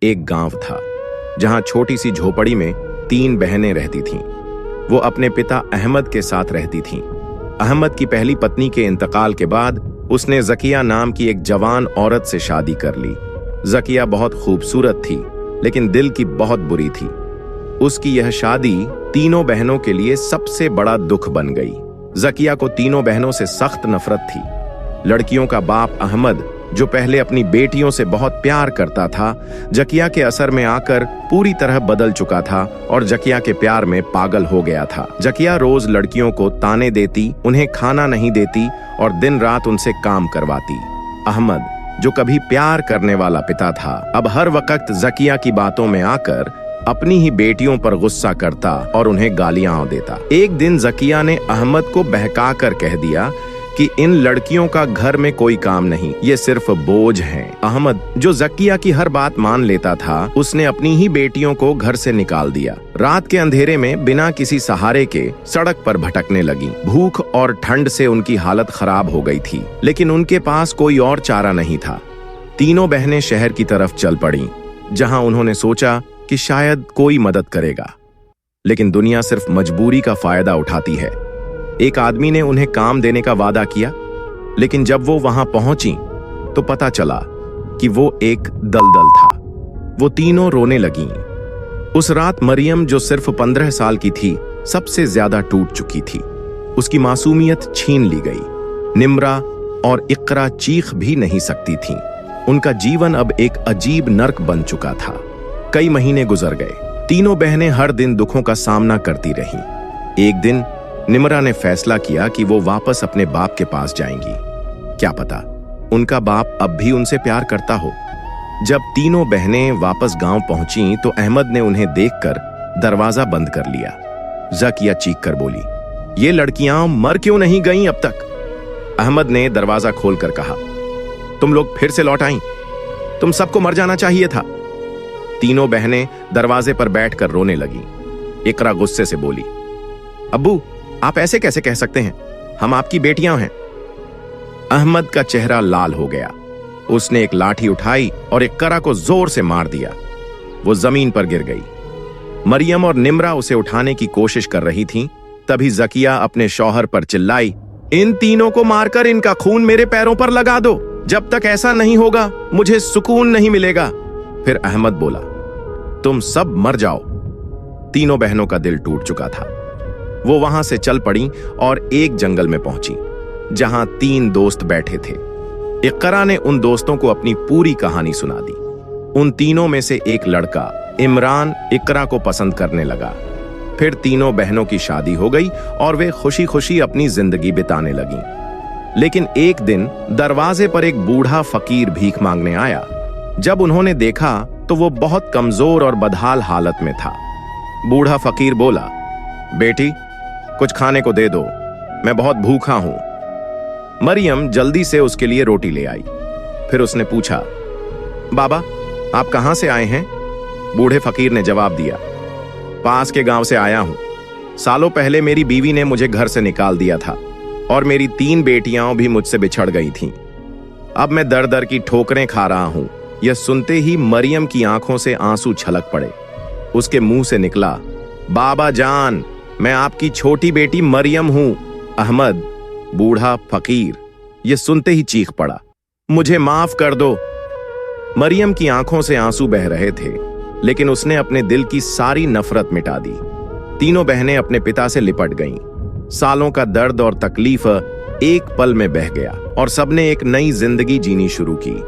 एक गांव था जहां छोटी सी झोपड़ी में 3 बहनें रहती थीं। वो अपने पिता अहमद के साथ रहती थीं। अहमद की पहली पत्नी के इंतकाल के बाद उसने जकिया नाम की एक जवान औरत से शादी कर ली। जकिया बहुत खूबसूरत थी, लेकिन दिल की बहुत बुरी थी। उसकी यह शादी तीनों बहनों के लिए सबसे बड़ा दुख बन गई। जकिया को तीनों बहनों से सख्त नफरत थी। लड़कियों का बाप अहमद, जो पहले अपनी बेटियों से बहुत प्यार करता था, जकिया के असर में आकर पूरी तरह बदल चुका था और जकिया के प्यार में पागल हो गया था। जकिया रोज लड़कियों को ताने देती, उन्हें खाना नहीं देती और दिन रात उनसे काम करवाती। अहमद, जो कभी प्यार करने वाला पिता था, अब हर वक्त जकिया की बातों में आकर अपनी ही बेटियों पर गुस्सा करता और उन्हें गालियां देता। एक दिन जकिया ने अहमद को बहकाकर कह दिया कि इन लड़कियों का घर में कोई काम नहीं, ये सिर्फ बोझ हैं। अहमद, जो जकिया की हर बात मान लेता था, उसने अपनी ही बेटियों को घर से निकाल दिया। रात के अंधेरे में बिना किसी सहारे के सड़क पर भटकने लगी। भूख और ठंड से उनकी हालत खराब हो गई थी, लेकिन उनके पास कोई और चारा नहीं था। तीनों बहनें शहर की तरफ चल पड़ी, जहां उन्होंने सोचा कि शायद कोई मदद करेगा, लेकिन दुनिया सिर्फ मजबूरी का फायदा उठाती है। एक आदमी ने उन्हें काम देने का वादा किया, लेकिन जब वो वहां पहुंची तो पता चला कि वो एक दलदल था। वो तीनों रोने लगीं। उस रात मरियम, जो सिर्फ 15 साल की थी, सबसे ज्यादा टूट चुकी थी। उसकी मासूमियत छीन ली गई। निम्रा और इकरा चीख भी नहीं सकती थीं। उनका जीवन अब एक अजीब नर्क बन चुका था। कई महीने गुजर गए। तीनों बहनें हर दिन दुखों का सामना करती रहीं। एक दिन निम्रा ने फैसला किया कि वो वापस अपने बाप के पास जाएंगी। क्या पता उनका बाप अब भी उनसे प्यार करता हो। जब तीनों बहनें वापस गांव पहुंची तो अहमद ने उन्हें देखकर दरवाजा बंद कर लिया। जकिया चीख कर बोली, ये लड़कियां मर क्यों नहीं गईं अब तक? अहमद ने दरवाजा खोलकर कहा, तुम लोग फिर से लौट आईं। तुम सबको मर जाना चाहिए था। तीनों बहनें दरवाजे पर बैठकर रोने लगीं। इकरा गुस्से से बोली, अब्बू, आप ऐसे कैसे कह सकते हैं? हम आपकी बेटियां हैं। अहमद का चेहरा लाल हो गया। उसने एक लाठी उठाई और इकरा को जोर से मार दिया। वो जमीन पर गिर गई। मरियम और निम्रा उसे उठाने की कोशिश कर रही थीं। तभी जकिया अपने शौहर पर चिल्लाई, इन तीनों को मारकर इनका खून मेरे पैरों पर लगा दो। जब तक ऐसा नहीं होगा मुझे सुकून नहीं मिलेगा। फिर अहमद बोला, तुम सब मर जाओ। तीनों बहनों का दिल टूट चुका था। वो वहां से चल पड़ी और एक जंगल में पहुंची, जहां 3 दोस्त बैठे थे। इकरा ने उन दोस्तों को अपनी पूरी कहानी सुना दी। उन तीनों में से एक लड़का इमरान इकरा को पसंद करने लगा। फिर तीनों बहनों की शादी हो गई और वे खुशी खुशी अपनी जिंदगी बिताने लगीं। लेकिन एक दिन दरवाजे पर एक बूढ़ा फकीर भीख मांगने आया। जब उन्होंने देखा तो वो बहुत कमजोर और बदहाल हालत में था। बूढ़ा फकीर बोला, बेटी, कुछ खाने को दे दो, मैं बहुत भूखा हूं। मरियम जल्दी से उसके लिए रोटी ले आई। फिर उसने पूछा, बाबा, आप कहां से आए हैं? बूढ़े फकीर ने जवाब दिया, पास के गांव से आया हूं। सालों पहले मेरी बीवी ने मुझे घर से निकाल दिया था और मेरी 3 बेटियां भी मुझसे बिछड़ गई थीं। अब मैं दर दर की ठोकरें खा रहा हूं। यह सुनते ही मरियम की आंखों से आंसू छलक पड़े। उसके मुंह से निकला, बाबा जान, मैं आपकी छोटी बेटी मरियम हूं। अहमद, बूढ़ा फकीर, यह सुनते ही चीख पड़ा, मुझे माफ कर दो। मरियम की आंखों से आंसू बह रहे थे, लेकिन उसने अपने दिल की सारी नफरत मिटा दी। तीनों बहनें अपने पिता से लिपट गईं। सालों का दर्द और तकलीफ एक पल में बह गया और सबने एक नई जिंदगी जीनी शुरू की।